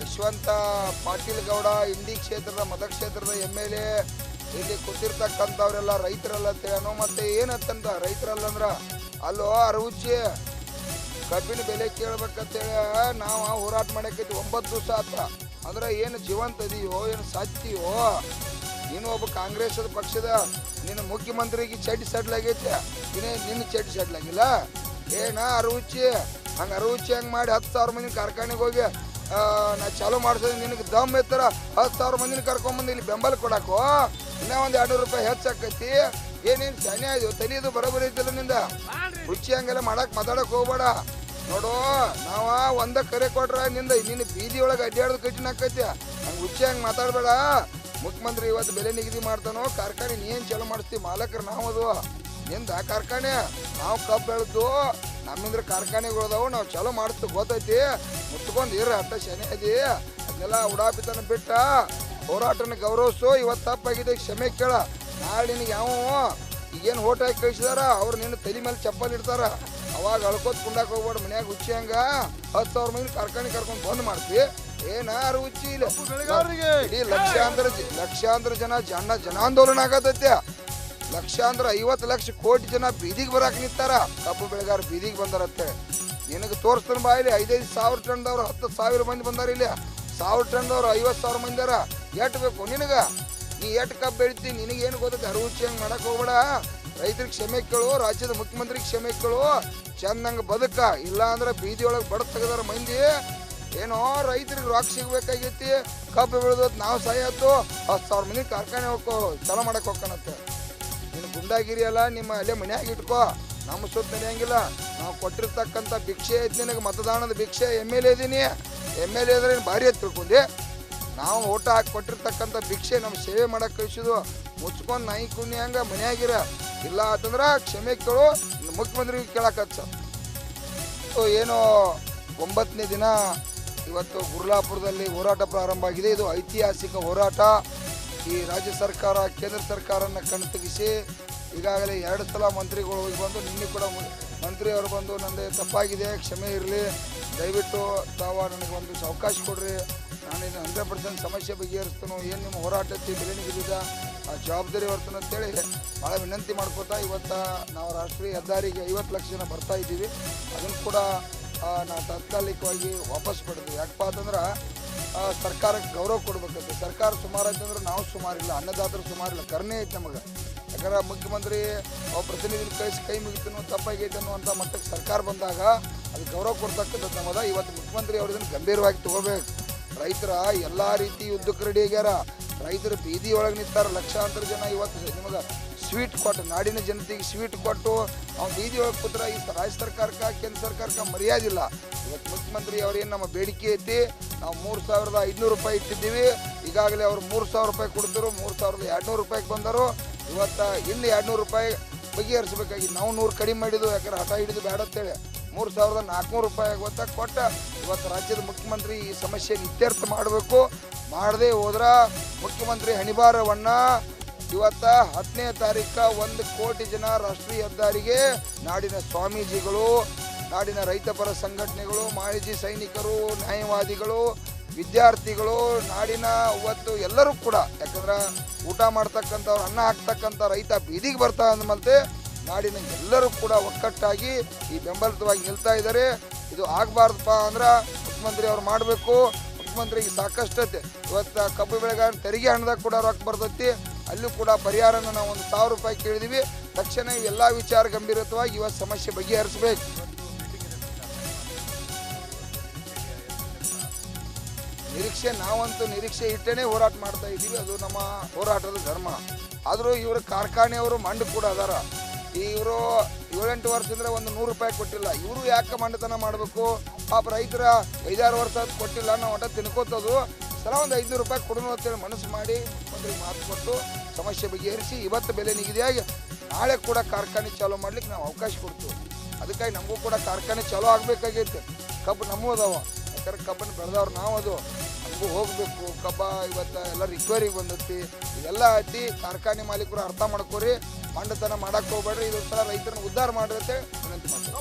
ಯಶವಂತ ಪಾಟೀಲ್ ಗೌಡ ಇಂಡಿ ಕ್ಷೇತ್ರದ ಮತಕ್ಷೇತ್ರದ MLA ಇಲ್ಲಿ ಕೂತಿರ್ತಕ್ಕಂಥವ್ರೆಲ್ಲ ರೈತರಲ್ಲ ಅಂತೇಳೋ. ಮತ್ತೆ ಏನಂತಂದ ರೈತರಲ್ಲ ಅಂದ್ರ ಅಲ್ಲೋ ಅರವುಚ್ಚಿ ಕಬ್ಬಿನ ಬೆಲೆ ಕೇಳ್ಬೇಕಂತೇಳಿ ನಾವು ಹೋರಾಟ ಮಾಡಕೈತಿ 9 ದಿವಸ ಆತ್ರ. ಅಂದ್ರೆ ಏನು ಜೀವಂತ ಇದೆಯೋ ಏನು ಸತ್ತಿಯೋ? ನೀನು ಒಬ್ಬ ಕಾಂಗ್ರೆಸ್ ಪಕ್ಷದ ನಿನ್ನ ಮುಖ್ಯಮಂತ್ರಿಗೆ ಚಡ್ಡಿ ಸಡ್ಲಾಗೈತೆ, ನಿನ್ನ ಚಡ್ಡಿ ಸಡ್ಲಾಗಿಲ್ಲ ಏನ ಅರವುಚ್ಚಿ? ಹಂಗೆ ಅರವುಚ್ಚಿ ಹಂಗೆ ಮಾಡಿ 10,000 ಮಂದಿನ ಕಾರ್ಖಾನೆಗೆ ಹೋಗಿ ನಾ ಚಾಲೂ ಮಾಡ್ಸೋದು ನಿನಗೆ ದಮ್ ಎತ್ತರ 10,000 ಮಂದಿನ ಕರ್ಕೊಂಬಂದು ಇಲ್ಲಿ ಬೆಂಬಲ ಕೊಡಾಕೋ ಇನ್ನೂ ಒಂದು 200 ರೂಪಾಯಿ ಹೆಚ್ಚಾಕೈತಿ. ಏನೇನು ಶಾನೆ ಆಯ್ತು ತಲೆಯದು ಬರೋಬರಿ ಐತಿಲ್ಲ ನಿಂದ. ರುಚಿ ಹಂಗೆಲ್ಲ ಮಾತಾಡಕ್ ಹೋಗ್ಬೇಡ. ನೋಡು ನಾವ ಒಂದ ಕರೆ ಕೊಟ್ರ ನಿನ್ನ ಬೀದಿ ಒಳಗೆ ಅಡ್ಡಾಡೋದು ಕಠಿಣ ಆಕೈತಿ. ಹಂಗೆ ರುಚಿ ಹಂಗೆ ಮಾತಾಡ್ಬೇಡ. ಮುಖ್ಯಮಂತ್ರಿ ಇವತ್ತು ಬೆಲೆ ನಿಗದಿ ಮಾಡ್ತಾನೋ, ಕಾರ್ಖಾನೆ ನೀ ಏನು ಚಾಲೂ ಮಾಡಿಸ್ತೀವಿ? ಮಾಲಕರು ನಾವು ಅದು ನಿಂದ ಕಾರ್ಖಾನೆ ನಾವು ಕಬ್ಬು ಬೆಳೆದು ನಮ್ಮಿಂದ್ರ ಕಾರ್ಖಾನೆಗಳದಾವು ನಾವು ಚಾಲೂ ಮಾಡಿಸ್ತು ಗೊತ್ತೈತಿ. ಮುಚ್ಕೊಂಡು ಇರ ಅಟ್ಟ ಶನಿ ಅದಿ ಅದನ್ನೆಲ್ಲ ಉಡಾಪಿತನ ಬಿಟ್ಟ ಹೋರಾಟನ ಗೌರವಿಸು. ಇವತ್ತು ತಪ್ಪಾಗಿದೆ ಕ್ಷಮೆ ಕೇಳ. ನಾಳೆ ನಿನಗೆ ಯಾವ ಈಗೇನು ಓಟ್ ಹಾಕಿ ಕಳಿಸಿದಾರ ಅವ್ರು ನಿನ್ನ ತಲೆ ಮೇಲೆ ಚಪ್ಪಲ್ ಇಡ್ತಾರ. ಅವಾಗ ಅಳ್ಕೋತ್ ಕುಂಡಾಕ್ ಹೋಗ್ಬೇಡ. ಮನ್ಯಾಗ ಹುಚ್ಚಿ ಹಂಗ 10,000 ಮಂದಿ ಕಾರ್ಖಾನೆ ಕರ್ಕೊಂಡು ಬಂದ್ ಮಾಡ್ತಿ. ಏನಾರು ಹುಚ್ಚಿ ಇಲ್ಲ. ಇಡೀ ಲಕ್ಷಾಂತರ ಜನ ಜನಾಂದೋಲನ ಆಗತೈತೆ. ಲಕ್ಷಾಂತರ 50 ಲಕ್ಷ ಕೋಟಿ ಜನ ಬೀದಿಗೆ ಬರಾಕ್ ನಿಂತಾರ. ಕಬ್ಬು ಬೆಳೆಗಾರ ಬೀದಿಗೆ ಬಂದಾರತ್ತೆ. ನಿನಗೆ ತೋರಿಸ್ತಾನ ಬಾ ಇಲ್ಲಿ 5,000 ಟನ್ದವ್ರು 10,000 ಮಂದಿ ಬಂದಾರ. ಇಲ್ಲಿ 1,000 ಟನ್ದವ್ರು 50,000 ಮಂದಿದಾರ. ಎಟ್ ಬೇಕು ನಿನಗ? ನೀ ಎಟ್ ಕಬ್ಬು ಬೆಳಿತಿ ನಿನಗೇನು ಗೊತ್ತೈತೆ? ಅರವುಚ್ಚಿ ಹಂಗೆ ಮಾಡಕ್ ಹೋಗ್ಬೇಡ. ರೈತರಿಗೆ ಕ್ಷಮೆ ಕೇಳು, ರಾಜ್ಯದ ಮುಖ್ಯಮಂತ್ರಿಗೆ ಕ್ಷಮೆ ಕೇಳು. ಚಂದಂಗೆ ಬದುಕ. ಇಲ್ಲ ಅಂದ್ರೆ ಬೀದಿ ಒಳಗೆ ಬಡ ತೆಗದಾರ ಮಂದಿ. ಏನೋ ರೈತರಿಗೆ ರೊಕ್ಕ ಸಿಗ್ಬೇಕಾಗೈತಿ. ಕಬ್ಬು ಬೆಳೆದ ನಾವು ಸಾಯತ್ತು 10,000 ಮಂದಿ ಕಾರ್ಖಾನೆ ಹೋಗ್ಕೋ ಚಾಲೂ ಮಾಡಕ್ ಹೋಗ್ಕನತ್ತೆ. ನೀನು ಗುಂಡಾಗಿರಿ ಅಲ್ಲ ನಿಮ್ಮ ಅಲ್ಲೇ ಮನ್ಯಾಗ ಇಟ್ಕೋ. ನಮ್ಮ ಸುತ್ತ ನಡೆಯಂಗಿಲ್ಲ. ನಾವು ಕೊಟ್ಟಿರ್ತಕ್ಕಂಥ ಭಿಕ್ಷೆ ಐತಿ ನಿನಗೆ, ಮತದಾನದ ಭಿಕ್ಷೆ. MLA ಇದೀನಿ. MLA ಅಂದ್ರೆ ಭಾರಿ ಅಂತ ತಿಳ್ಕೊಂಡೆ. ನಾವು ಓಟ ಹಾಕಿ ಕೊಟ್ಟಿರ್ತಕ್ಕಂಥ ಭಿಕ್ಷೆ ನಮ್ಮ ಸೇವೆ ಮಾಡಕ್ಕೆ ಕಳಿಸಿದ್ವು. ಮುಚ್ಕೊಂಡು ನಾಯಿ ಕುಣಿ ಹಂಗೆ ಮನ್ಯಾಗಿರ. ಇಲ್ಲ ಅಂತಂದ್ರೆ ಕ್ಷಮೆ ಕೇಳು. ಮುಖ್ಯಮಂತ್ರಿಗೆ ಕೇಳಕಚ್ಚ. ಏನೋ 9ನೇ ದಿನ ಇವತ್ತು ಗುರ್ಲಾಪುರದಲ್ಲಿ ಹೋರಾಟ ಪ್ರಾರಂಭ ಆಗಿದೆ. ಇದು ಐತಿಹಾಸಿಕ ಹೋರಾಟ. ಈ ರಾಜ್ಯ ಸರ್ಕಾರ ಕೇಂದ್ರ ಸರ್ಕಾರನ ಕಣ್ತಗಿಸಿ ಈಗಾಗಲೇ 2 ಸಲ ಮಂತ್ರಿಗಳು ಹೋಗಿ ಬಂದು ನಿನ್ನೆ ಕೂಡ ಮಂತ್ರಿಯವರು ಬಂದು ನಂದು ತಪ್ಪಾಗಿದೆ ಕ್ಷಮೆ ಇರಲಿ, ದಯವಿಟ್ಟು ತಾವು ನನಗೆ ಒಂದು ಅವಕಾಶ ಕೊಡ್ರಿ, ನಾನು ಇದು 100% ಸಮಸ್ಯೆ ಬಗೆಹರಿಸ್ತಾನೋ, ಏನು ನಿಮ್ಮ ಹೋರಾಟ ಬೆಲೆ ನಿಗದಿದ ಆ ಜವಾಬ್ದಾರಿ ಹೊರ್ತನ ಅಂತೇಳಿ ಭಾಳ ವಿನಂತಿ ಮಾಡ್ಕೋತಾ ಇವತ್ತು ನಾವು ರಾಷ್ಟ್ರೀಯ ಹೆದ್ದಾರಿಗೆ 50 ಲಕ್ಷ ಜನ ಬರ್ತಾ ಇದ್ದೀವಿ. ಅದನ್ನು ಕೂಡ ನಾವು ತಾತ್ಕಾಲಿಕವಾಗಿ ವಾಪಸ್ ಪಡೆದ್ವಿ. ಯಾಕಪ್ಪ ಅಂತಂದ್ರೆ ಸರ್ಕಾರಕ್ಕೆ ಗೌರವ ಕೊಡ್ಬೇಕಂತೆ. ಸರ್ಕಾರ ಸುಮಾರು ಐತಂದ್ರೆ ನಾವು ಸುಮಾರಿಲ್ಲ, ಅನ್ನದಾತರು ಸುಮಾರಿಲ್ಲ, ಕರುಣೆ ಐತೆ ನಮಗೆ. ಯಾಕಂದ್ರೆ ಮುಖ್ಯಮಂತ್ರಿ ಪ್ರತಿನಿಧಿ ಕಳಿಸಿ ಕೈ ಮುಗಿತನೋ ತಪ್ಪಾಗೈತೆ ಅನ್ನುವಂಥ ಮಟ್ಟಕ್ಕೆ ಸರ್ಕಾರ ಬಂದಾಗ ಅದಕ್ಕೆ ಗೌರವ ಕೊಡ್ತಕ್ಕಂಥದ್ದು ನಮ್ಮದ. ಇವತ್ತು ಮುಖ್ಯಮಂತ್ರಿ ಅವ್ರು ಇದನ್ನು ಗಂಭೀರವಾಗಿ ತಗೋಬೇಕು. ರೈತರ ಎಲ್ಲ ರೀತಿ ಯುದ್ಧಕ್ಕೆ ರೆಡಿ ಆಗ್ಯಾರ. ರೈತರು ಬೀದಿ ಒಳಗೆ ನಿಂತಾರ. ಲಕ್ಷಾಂತರ ಜನ ಇವತ್ತು ನಿಮಗೆ ಸ್ವೀಟ್ ಕೊಟ್ಟು, ನಾಡಿನ ಜನತೆಗೆ ಸ್ವೀಟ್ ಕೊಟ್ಟು ಅವ್ನು ಬೀದಿ ಒಳಗೆ ಕೂತ್ರ ಈ ರಾಜ್ಯ ಸರ್ಕಾರಕ್ಕೆ ಕೇಂದ್ರ ಸರ್ಕಾರಕ್ಕೆ ಮರ್ಯಾದಿಲ್ಲ. ಇವತ್ತು ಮುಖ್ಯಮಂತ್ರಿ ಅವ್ರೇನು ನಮ್ಮ ಬೇಡಿಕೆ ಐತಿ, ನಾವು 3,500 ರೂಪಾಯಿ ಇಟ್ಟಿದ್ದೀವಿ. ಈಗಾಗಲೇ ಅವ್ರು 3,000 ರೂಪಾಯಿ ಕೊಡ್ತಾರೆ. 3,200 ರೂಪಾಯಿಗೆ ಬಂದರು. ಇವತ್ತು ಇನ್ನು 200 ರೂಪಾಯಿ ಬಗೆಹರಿಸಬೇಕಾಗಿ ನಾವು 100 ಕಡಿಮೆ ಮಾಡಿದ್ದು. ಯಾಕಂದ್ರೆ ಹಠ ಹಿಡಿದು ಬೇಡ ಅಂತೇಳಿ 3,400 ರೂಪಾಯಿ ಗೊತ್ತಾಗ ಕೊಟ್ಟ ಇವತ್ತು ರಾಜ್ಯದ ಮುಖ್ಯಮಂತ್ರಿ ಈ ಸಮಸ್ಯೆ ಇತ್ಯರ್ಥ ಮಾಡಬೇಕು. ಮಾಡದೆ ಹೋದ್ರ ಮುಖ್ಯಮಂತ್ರಿ ಹಣಿಬಾರವನ್ನ ಇವತ್ತು 10ನೇ ತಾರೀಕು 1 ಕೋಟಿ ಜನ ರಾಷ್ಟ್ರೀಯ ಹೆದ್ದಾರಿಗೆ ನಾಡಿನ ಸ್ವಾಮೀಜಿಗಳು, ನಾಡಿನ ರೈತಪರ ಸಂಘಟನೆಗಳು, ಮಾಜಿ ಸೈನಿಕರು, ನ್ಯಾಯವಾದಿಗಳು, ವಿದ್ಯಾರ್ಥಿಗಳು, ನಾಡಿನ ಇವತ್ತು ಎಲ್ಲರೂ ಕೂಡ, ಯಾಕಂದ್ರೆ ಊಟ ಮಾಡ್ತಕ್ಕಂಥವ್ರು, ಅನ್ನ ಹಾಕ್ತಕ್ಕಂಥ ರೈತ ಬೀದಿಗೆ ಬರ್ತಾ ಅಂದ್ಮಂತೆ ನಾಡಿನ ಎಲ್ಲರೂ ಕೂಡ ಒಕ್ಕಟ್ಟಾಗಿ ಈ ಬೆಂಬಲಿತವಾಗಿ ನಿಲ್ತಾ ಇದ್ದಾರೆ. ಇದು ಆಗಬಾರ್ದಪ್ಪ ಅಂದ್ರೆ ಮುಖ್ಯಮಂತ್ರಿ ಅವ್ರು ಮಾಡಬೇಕು. ಮುಖ್ಯಮಂತ್ರಿಗೆ ಸಾಕಷ್ಟು ಇವತ್ತು ಕಬ್ಬು ಬೆಳೆಗಾರ ತೆರಿಗೆ ಹಣದಾಗ ಕೂಡ ರೊಕ್ಕ ಬರ್ತೈತಿ. ಅಲ್ಲೂ ಕೂಡ ಪರಿಹಾರನ ನಾವು 1,000 ರೂಪಾಯಿ ಕೇಳಿದೀವಿ. ತಕ್ಷಣ ಇವೆಲ್ಲ ವಿಚಾರ ಗಂಭೀರವಾಗಿ ಇವತ್ತು ಸಮಸ್ಯೆ ಬಗೆಹರಿಸಬೇಕು. ನಿರೀಕ್ಷೆ ನಾವಂತೂ ನಿರೀಕ್ಷೆ ಇಟ್ಟೇನೆ ಹೋರಾಟ ಮಾಡ್ತಾ ಇದ್ದೀವಿ. ಅದು ನಮ್ಮ ಹೋರಾಟದ ಧರ್ಮ. ಆದರೂ ಇವರು ಕಾರ್ಖಾನೆಯವರು ಮಂಡು ಕೂಡ ಅದಾರ. ಇವರು 7-8 ವರ್ಷದಿಂದ ಒಂದು 100 ರೂಪಾಯಿ ಕೊಟ್ಟಿಲ್ಲ. ಇವರು ಯಾಕೆ ಮಂಡತನ ಮಾಡಬೇಕು? ಪಾಪ ರೈತರ 5-6 ವರ್ಷ ಕೊಟ್ಟಿಲ್ಲ, ನಾವು ಒಟ್ಟ ತಿನ್ಕೋತದು ಸಲ ಒಂದು 500 ರೂಪಾಯಿ ಕೊಡೋಣ ಅಂತೇಳಿ ಮನಸ್ಸು ಮಾಡಿ ಮುಖ್ಯಮಂತ್ರಿಗೆ ಮಾತು ಕೊಟ್ಟು ಸಮಸ್ಯೆ ಬಗೆಹರಿಸಿ ಇವತ್ತು ಬೆಲೆ ನಿಗದಿಯಾಗಿ ನಾಳೆ ಕೂಡ ಕಾರ್ಖಾನೆ ಚಾಲೂ ಮಾಡ್ಲಿಕ್ಕೆ ನಾವು ಅವಕಾಶ ಕೊಡ್ತೀವಿ. ಅದಕ್ಕಾಗಿ ನಮಗೂ ಕೂಡ ಕಾರ್ಖಾನೆ ಚಾಲೂ ಆಗಬೇಕಾಗೈತೆ. ಕಬ್ಬು ನಮ್ಮೂ ಅದಾವ. ಯಾಕಂದ್ರೆ ಕಬ್ಬನ್ನು ಬೆಳೆದವ್ರು ನಾವು ಅದು ನಮಗೂ ಹೋಗಬೇಕು. ಕಬ್ಬ ಇವತ್ತು ಎಲ್ಲ ರಿಕವರಿಗೆ ಬಂದೈತಿ. ಇದೆಲ್ಲ ಐತಿ. ಕಾರ್ಖಾನೆ ಮಾಲೀಕರು ಅರ್ಥ ಮಾಡ್ಕೋರಿ, ಮಂಡತನ ಮಾಡಕ್ಕೆ ಹೋಗ್ಬೇಡ್ರಿ. ಇದೊಂದು ಸಲ ರೈತರನ್ನ ಉದ್ಧಾರ ಮಾಡಿರುತ್ತೆ ವಿನಂತಿ ಮಾಡ್ತೀವಿ.